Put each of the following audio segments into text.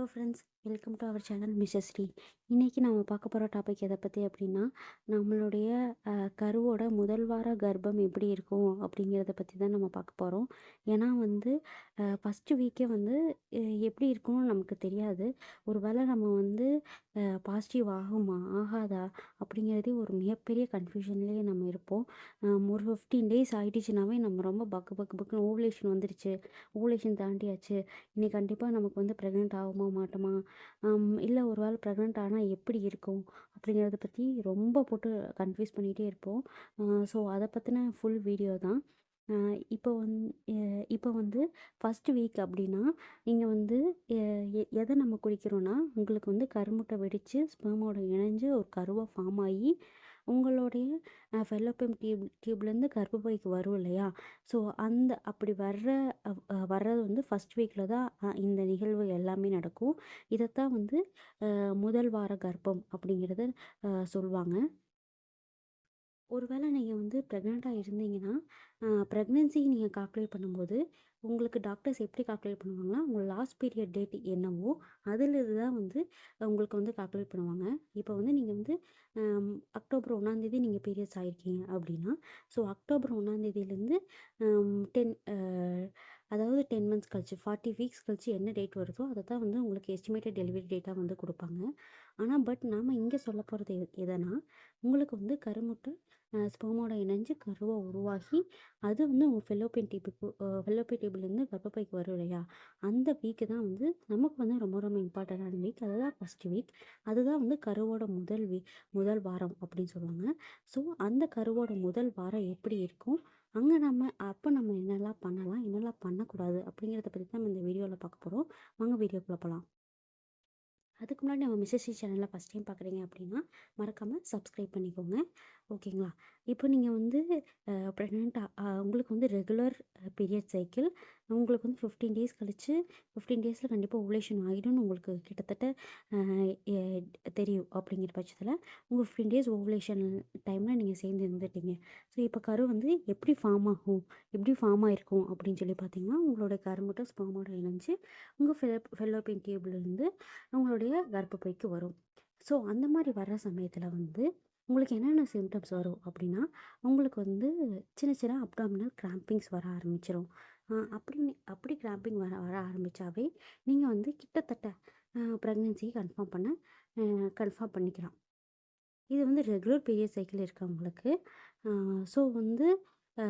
Hello friends, welcome to our channel Mrs Sri. இன்றைக்கி நம்ம பார்க்க போகிற டாபிக் எதை பற்றி அப்படின்னா, நம்மளுடைய கருவோட முதல் வார கர்ப்பம் எப்படி இருக்கும் அப்படிங்கிறத பற்றி தான் நம்ம பார்க்க போகிறோம். ஏன்னா வந்து ஃபஸ்ட்டு வீக்கே வந்து எப்படி இருக்கும்னு நமக்கு தெரியாது. ஒரு வேளை நம்ம வந்து பாசிட்டிவ் ஆகுமா ஆகாதா அப்படிங்கிறதே ஒரு மிகப்பெரிய கன்ஃபியூஷன்லேயே நம்ம இருப்போம். ஒரு 15 டேஸ் ஆகிடுச்சுனாவே நம்ம ரொம்ப பக்கு பக்கு பக்குன்னு ஓவுலேஷன் வந்துருச்சு, ஓவுலேஷன் தாண்டியாச்சு, இன்னைக்கு கண்டிப்பாக நமக்கு வந்து ப்ரெக்னென்ட் ஆகுமா மாட்டோமா, இல்லை ஒரு வேளை ப்ரெக்னென்ட் ஆனால் எப்படி இருக்கும் அப்படிங்கிறத பற்றி ரொம்ப போட்டு கன்ஃபியூஸ் பண்ணிகிட்டே இருப்போம். ஸோ அதை பற்றின ஃபுல் வீடியோ தான். இப்போ இப்போ வந்து ஃபஸ்ட்டு வீக் அப்படின்னா நீங்கள் வந்து எதை நம்ம குறிக்கிறோன்னா, உங்களுக்கு வந்து கருமுட்டை வெடித்து ஸ்பெர்மோட இணைஞ்சு ஒரு கருவாக ஃபார்ம் ஆகி உங்களுடைய ஃபெல்லோப்பியம் டியூப்லேருந்து கர்ப்பப்பைக்கு வரும் இல்லையா? ஸோ அந்த அப்படி வர்றது வந்து ஃபஸ்ட் வீக்கில் தான் இந்த நிகழ்வு எல்லாமே நடக்கும். இதைத்தான் வந்து முதல் வார கர்ப்பம் அப்படிங்கிறத சொல்லுவாங்க. ஒரு வேளை நீங்கள் வந்து ப்ரெக்னெண்ட்டாக இருந்தீங்கன்னா, ப்ரெக்னன்சி நீங்கள் கால்குலேட் பண்ணும்போது, உங்களுக்கு டாக்டர்ஸ் எப்படி கால்குலேட் பண்ணுவாங்கன்னா, உங்க லாஸ்ட் பீரியட் டேட் என்னவோ, அதிலிருந்து தான் வந்து உங்களுக்கு வந்து கால்குலேட் பண்ணுவாங்க. இப்போ வந்து நீங்க வந்து அக்டோபர் 1 நீங்க பீரியட்ஸ் ஆயிருக்கீங்க அப்படின்னா, ஸோ அக்டோபர் 1 10 அதாவது 10 மந்த்ஸ் கழிச்சு 40 வீக்ஸ் கழிச்சு என்ன டேட் வருதோ, அத தான் வந்து உங்களுக்கு எஸ்டிமேட்டட் டெலிவரி டேட்டா வந்து குடுப்பாங்க. ஆனா, நாம இங்க சொல்ல போறது எதனா, உங்களுக்கு வந்து கருமுட்டை ஸ்பெர்மோட இணைஞ்சு கருவா உருவாகி, அது வந்து உங்க ஃபெல்லோப்பியன் டியூப்லேருந்து கர்ப்பப்பைக்கு வரும் இல்லையா? அந்த வீக்கு தான் வந்து நமக்கு வந்து ரொம்ப ரொம்ப இம்பார்ட்டன்டான வீக். அதுதான் ஃபர்ஸ்ட் வீக். அதுதான் வந்து கருவோட முதல் வாரம் அப்படின்னு சொல்லுவாங்க. ஸோ, அந்த கருவோட முதல் வாரம் எப்படி இருக்கும்? அங்க நம்ம என்னலாம் பண்ணலாம்? என்னலாம் பண்ணக்கூடாது? அப்படிங்கிறத பத்தி தான் நம்ம இந்த வீடியோல பார்க்க போறோம். வாங்க வீடியோக்குள்ள போலாம். அதுக்கு முன்னாடி நம்ம மிஸ்ஸஸ் ஸ்ரீ சேனலை ஃபஸ்ட் டைம் பார்க்குறீங்க அப்படின்னா, மறக்காமல் சப்ஸ்கிரைப் பண்ணிக்கோங்க. ஓகேங்களா? இப்போ நீங்கள் வந்து உங்களுக்கு வந்து ரெகுலர் பீரியட் சைக்கிள் உங்களுக்கு வந்து 15 டேஸ் கழிச்சு 15 டேஸில் கண்டிப்பாக ஓவுலேஷன் ஆகிடும்னு உங்களுக்கு கிட்டத்தட்ட அ எ தெரியும். அப்படிங்கிற பட்சத்தில் உங்கள் 15 டேஸ் ஓவுலேஷன் டைமில் நீங்கள் சேர்ந்து இருந்துட்டீங்க. ஸோ இப்போ கரு வந்து எப்படி ஃபார்ம் ஆகும்? எப்படி ஃபார்ம் ஆயிருக்கும் அப்படின்னு சொல்லி பார்த்தீங்கன்னா, உங்களோட கருமுட்டை ஸ்பெர்மோட இணைஞ்சு உங்கள் ஃபெல்லோப்பியன் டியூப்லேருந்து உங்களுடைய கர்ப்பப்பைக்கு வரும். ஸோ அந்த மாரி வர்ற சமயத்தில வந்து உங்களுக்கு என்னென்ன சிம்ப்டம்ஸ் வரும் அப்படின்னா, உங்களுக்கு வந்து சின்ன சின்ன அப்டாமினல் கிராம்பிங்ஸ் வர ஆரம்பிச்சிரும். அப்படி கிராம்பிங் வர வர ஆரம்பிச்சாவே, நீங்க வந்து கிட்டத்தட்ட பிரெக்னன்சி கன்ஃபார்ம் பண்ணிக்கலாம். இது வந்து ரெகுலர் பீரியட் சைக்கிள் இருக்கவங்களுக்கு. ஸோ வந்து அ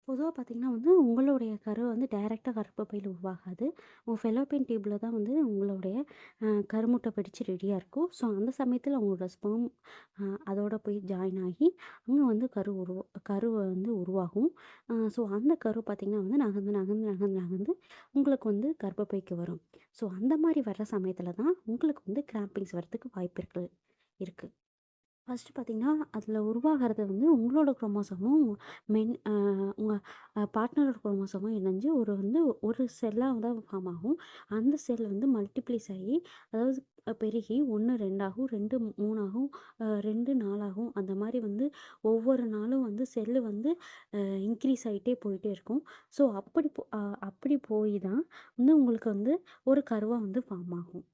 பொதுவா பார்த்தீங்கன்னா வந்து, உங்களுடைய கரு வந்து டைரக்ட்டா கர்ப்பப்பையில உருவாகாது. உங்க ஃபெலோப்பியன் டியூப்ல தான் வந்து உங்களுடைய கருமுட்டை வெடிச்சு ரெடியா இருக்கும். ஸோ, அந்த சமயத்தில உங்களோட ஸ்பெர்ம் அதோட போய் ஜாயின் ஆகி, அங்க வந்து கரு வந்து உருவாகும். ஸோ, அந்த கரு பார்த்தீங்கன்னா வந்து நகர்ந்து உங்களுக்கு வந்து கர்ப்பப்பைக்கு வரும். ஸோ, அந்த மாரி வர்ற சமயத்தில தான் உங்களுக்கு வந்து கிராம்பிங்ஸ் வரதுக்கு வாய்ப்பிருக்கு இருக்கு. ஃபர்ஸ்ட்டு பார்த்தீங்கன்னா, அதில உருவாகிறது வந்து உங்களோட குரோமோசோமும் மென் அ உங்க பார்ட்னரோட குரோமோசோமும் இணைஞ்சு ஒரு செல்லா தான் ஃபார்ம் ஆகும். அந்த செல் வந்து மல்டிப்ளைஸ் ஆகி, அதாவது பெருகி 1 2 ஆகும், 2 3 ஆகும், 2 4 ஆகும். அந்த மாரி வந்து ஒவ்வொரு நாளும் வந்து செல்லு வந்து இன்க்ரீஸ் ஆயிட்டே போயிட்டே இருக்கும். ஸோ, அப்படி போய் தான் வந்து உங்களுக்கு வந்து ஒரு கருவா வந்து ஃபார்ம் ஆகும்.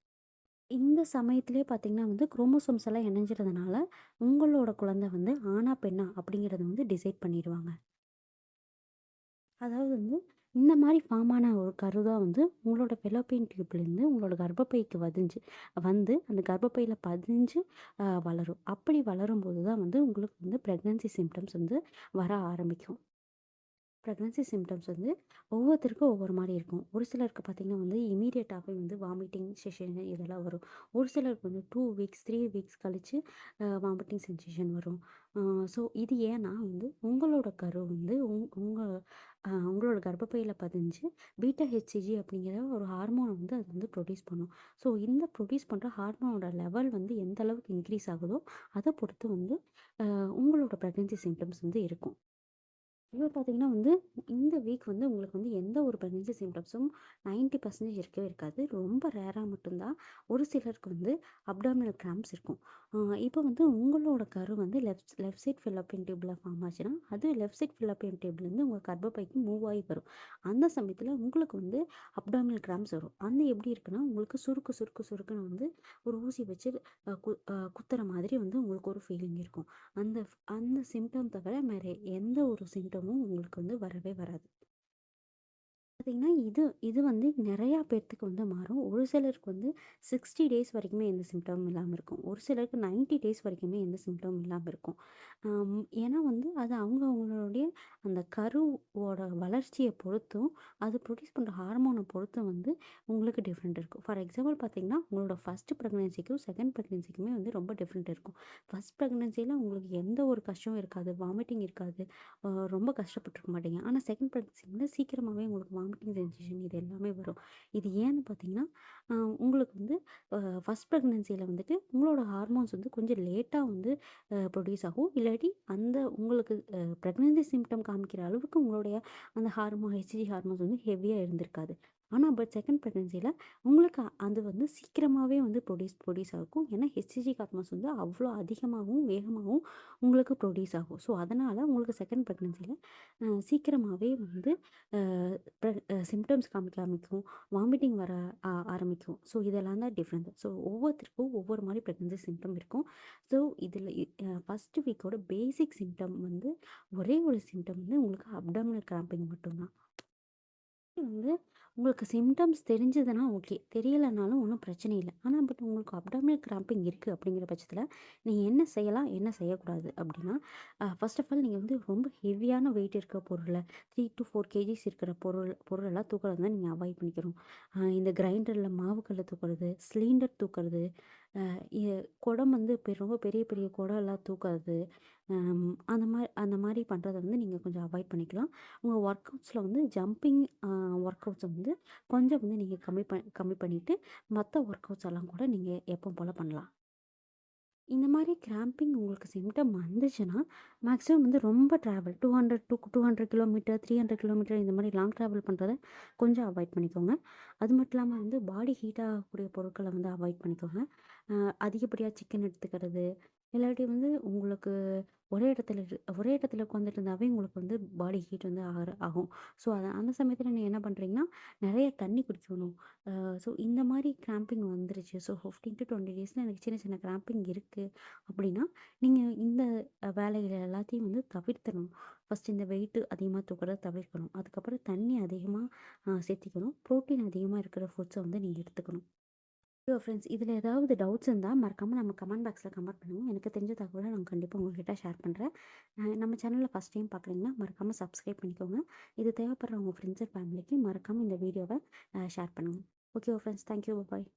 இந்த சமயத்திலேயே பார்த்தீங்கன்னா வந்து குரோமோசோம்ஸ் எல்லாம் இணைஞ்சிறதுனால, உங்களோட குழந்தை வந்து ஆணா, பெண்ணா அப்படிங்கிறத வந்து டிசைட் பண்ணிருவாங்க. அதாவது வந்து இந்த மாரி ஃபார்ம் ஆன ஒரு கரு தான் வந்து உங்களோட ஃபெலோப்பியன் டியூப்லேருந்து உங்களோட கர்ப்பப்பைக்கு அந்த கர்ப்பப்பையில பதிஞ்சு வளரும். அப்படி வளரும்போது தான் வந்து உங்களுக்கு வந்து பிரெக்னன்சி சிம்ப்டம்ஸ் வந்து வர ஆரம்பிக்கும். ப்ரெக்னன்சி சிம்டம்ஸ் வந்து ஒவ்வொருத்தருக்கும் ஒவ்வொரு மாரி இருக்கும். ஒரு சிலருக்கு பார்த்தீங்கன்னா வந்து இம்மீடியட்டாவே வந்து வாமிட்டிங் சென்சேஷன் இதெல்லாம் வரும். ஒரு சிலருக்கு வந்து 2 வீக்ஸ், 3 வீக்ஸ் கழிச்சு வாமிட்டிங் சென்சேஷன் வரும். ஸோ இது ஏன்னா வந்து உங்களோட கரு வந்து உங்களோட கர்ப்பப்பையில பதிஞ்சு பீட்டா ஹெச்சிஜி அப்படிங்கிற ஒரு ஹார்மோன வந்து அது வந்து ப்ரொடியூஸ் பண்ணும். ஸோ இந்த ப்ரொடியூஸ் பண்ணுற ஹார்மோனோட லெவல் வந்து எந்த அளவுக்கு இன்க்ரீஸ் ஆகுதோ, அத பொறுத்து வந்து உங்களோட ப்ரெக்னன்சி சிம்டம்ஸ் வந்து இருக்கும். இப்போ பார்த்தீங்கன்னா வந்து, இந்த வீக் வந்து உங்களுக்கு வந்து எந்த ஒரு பிரெக்னன்சி சிம்ப்டம்ஸும் 90% இருக்கவே இருக்காது. ரொம்ப ரேரா மட்டும் தான் ஒரு சிலருக்கு வந்து அப்டாமினல் கிராம்ப்ஸ் இருக்கும். அ இப்போ வந்து உங்களோட கரு வந்து left left side Fallopian டியூப்ல form ஆச்சுன்னா, அது லெஃப்ட் சைட் ஃபெல்லோப்பியன் டியூப்லேருந்து உங்க கர்ப்பப்பைக்கு மூவ் ஆகி வரும். அந்த சமயத்தில உங்களுக்கு வந்து அப்டாமினல் கிராம்ப்ஸ் வரும். அது எப்படி இருக்குன்னா, உங்களுக்கு சுருக்கு சுருக்கு சுருக்குன்னு வந்து ஒரு ஊசி வச்சு குத்துற மாதிரி வந்து உங்களுக்கு ஒரு ஃபீலிங் இருக்கும். அந்த அந்த சிம்ப்டம் தவிர வேற எந்த ஒரு சிம்ப்டமும் உங்களுக்கு வந்து வரவே வராது. பார்த்தீங்கன்னா, இது இது வந்து நெறையா பேத்துக்கு வந்து மாறும். ஒரு சிலருக்கு வந்து 60 டேஸ் வரைக்குமே எந்த சிம்ப்டமும் இல்லாம இருக்கும். ஒரு சிலருக்கு 90 டேஸ் வரைக்குமே எந்த சிம்ப்டமும் இல்லாம இருக்கும். ஏன்னா வந்து அது அவங்களுடைய அந்த கருவோட வளர்ச்சிய பொறுத்தும், அது ப்ரொடியூஸ் பண்ற ஹார்மோன பொறுத்தும் வந்து உங்களுக்கு டிஃப்ரெண்ட் இருக்கும். ஃபார் எக்ஸாம்பிள் பார்த்தீங்கன்னா, உங்களோட ஃபர்ஸ்ட் பிரெக்னன்சிக்கும், செகண்ட் பிரெக்னன்சிக்குமே வந்து ரொம்ப டிஃப்ரெண்ட் இருக்கும். ஃபர்ஸ்ட் பிரெக்னன்சில உங்களுக்கு எந்த ஒரு கஷ்டமும் இருக்காது. வாமிட்டிங் இருக்காது. ரொம்ப கஷ்டப்பட்டுருக்க மாட்டீங்க. ஆனா செகண்ட் பிரெக்னன்சி வந்து சீக்கிரமாவே உங்களுக்கு வாமிட்டிங் சென்சேஷன் இது எல்லாமே வரும். இது ஏன்னு பார்த்தீங்கன்னா, அ உங்களுக்கு வந்து ஃபர்ஸ்ட் பிரெக்னன்சில வந்துட்டு உங்களோட ஹார்மோன்ஸ் வந்து கொஞ்சம் லேட்டா வந்து ப்ரொடியூஸ் ஆகும். இல்லாட்டி அந்த உங்களுக்கு பிரெக்னன்சி சிம்ப்டம் காமிக்கிற அளவுக்கு உங்களுடைய அந்த ஹெச்சிஜி ஹார்மோன்ஸ் வந்து ஹெவியா இருந்திருக்காது. ஆனா செகண்ட் பிரெக்னன்சில உங்களுக்கு அது வந்து சீக்கிரமாவே வந்து ப்ரொடியூஸ் ஆகும். ஏன்னா ஹெச்சிஜி ஹார்மோன்ஸ் வந்து அவ்ளோ அதிகமாவும், வேகமாவும் உங்களுக்கு ப்ரொடியூஸ் ஆகும். ஸோ, அதனால உங்களுக்கு செகண்ட் பிரெக்னன்சில சீக்கிரமாவே வந்து அ பிரெ சிம்ப்டம்ஸ் காமிக்க ஆரம்பிக்கும். வாமிட்டிங் வர ஆரம்பிக்கும். ஸோ, இதெல்லாம் தான் டிஃப்ரெண்ட். ஸோ, ஒவ்வொருத்தருக்கும் ஒவ்வொரு மாரி பிரெக்னன்சி சிம்ப்டம் இருக்கும். ஸோ, இதில ஃபர்ஸ்ட் வீக்கோட பேசிக் சிம்ப்டம் வந்து ஒரே ஒரு சிம்ப்டம் வந்து உங்களுக்கு அப்டாமினல் கிராம்பிங் மட்டும் தான். வந்து உங்களுக்கு சிம்டம்ஸ் தெரிஞ்சதுன்னா ஓகே. தெரியலனாலும் ஒண்ணும் பிரச்சனை இல்ல. ஆனா உங்களுக்கு அப்டாமினல் கிராம்பிங் இருக்கு அப்படிங்கிற பட்சத்தில, நீங்க என்ன செய்யலாம், என்ன செய்யக்கூடாது அப்படின்னா, ஃபர்ஸ்ட் ஆஃப் ஆல் நீங்க வந்து ரொம்ப ஹெவியான வெயிட் இருக்க பொருள 3 to 4 கேஜிஸ் இருக்கிற பொருளெல்லாம் தூக்குறத வந்து நீங்க அவாய்ட் பண்ணிக்கணும். இந்த கிரைண்டர்ல மாவுக்கல்ல தூக்குறது, சிலிண்டர் தூக்குறது, அ எ குடம் வந்து ரொம்ப பெரிய பெரிய குடம்லாம் தூக்குறது, அந்த மாரி பண்றத வந்து நீங்க கொஞ்சம் அவாய்ட் பண்ணிக்கலாம். உங்க ஒர்க் அவுட்ஸ்ல வந்து ஜம்பிங் ஒர்க் அவுட்ஸ வந்து கொஞ்சம் வந்து நீங்க கம்மி பண்ணிட்டு, மத்த ஒர்க் அவுட்ஸ் எல்லாம் கூட நீங்க எப்பவும் போல பண்ணலாம். இந்த மாரி கிராம்பிங் உங்களுக்கு சிம்ப்டம் வந்துச்சுன்னா, மேக்ஸிமம் வந்து ரொம்ப டிராவல் 200 கிலோமீட்டர், 300 கிலோமீட்டர் இந்த மாரி லாங் டிராவல் பண்றத கொஞ்சம் அவாய்ட் பண்ணிக்கோங்க. அது மட்டும் இல்லாம வந்து பாடி ஹீட் ஆகக்கூடிய பொருட்கள வந்து அவாய்ட் பண்ணிக்கோங்க. அ அதிகப்படியா சிக்கன் எடுத்துக்கிறது, இல்லாட்டி வந்து உங்களுக்கு ஒரே இடத்துல உட்காந்துட்டு இருந்தாவே உங்களுக்கு வந்து பாடி ஹீட் வந்து ஆகும். ஸோ, அந்த சமயத்தில நீங்க என்ன பண்றீங்கன்னா, நெறைய தண்ணி குடிக்கணும். ஸோ இந்த மாரி கிராம்பிங் வந்துருச்சு. ஸோ 15 to 20 டேஸ்ல எனக்கு சின்ன சின்ன கிராம்பிங் இருக்கு அப்படின்னா, நீங்க இந்த வேலைகள எல்லாத்தையும் வந்து தவிர்த்தணும். ஃபர்ஸ்ட் இந்த வெயிட் அதிகமா தூக்குறத தவிர்க்கணும். அதுக்கப்புறம் தண்ணி அதிகமா சேர்த்திக்கணும். புரோட்டீன் அதிகமா இருக்கிற ஃபுட்ஸ வந்து நீங்க எடுத்துக்கணும். ஐயோ ஃப்ரெண்ட்ஸ் இதில ஏதாவது டவுட்ஸ் இருந்தா மறக்காம நம்ம கமெண்ட் பாக்ஸ்ல கமெண்ட் பண்ணுங்க. எனக்கு தெரிஞ்ச தகவல நான் கண்டிப்பா உங்ககிட்ட ஷேர் பண்றேன். நம்ம சேனல்ல ஃபர்ஸ்ட் டைம் பார்க்குறீங்கன்னா, மறக்காம சப்ஸ்கிரைப் பண்ணிக்கோங்க. இது தேவைப்படுற உங்க ஃப்ரெண்ட்ஸ் அண்ட் ஃபேமிலிக்கு மறக்காம இந்த வீடியோவ ஷேர் பண்ணுங்க. Okay friends. Thank you. Bye.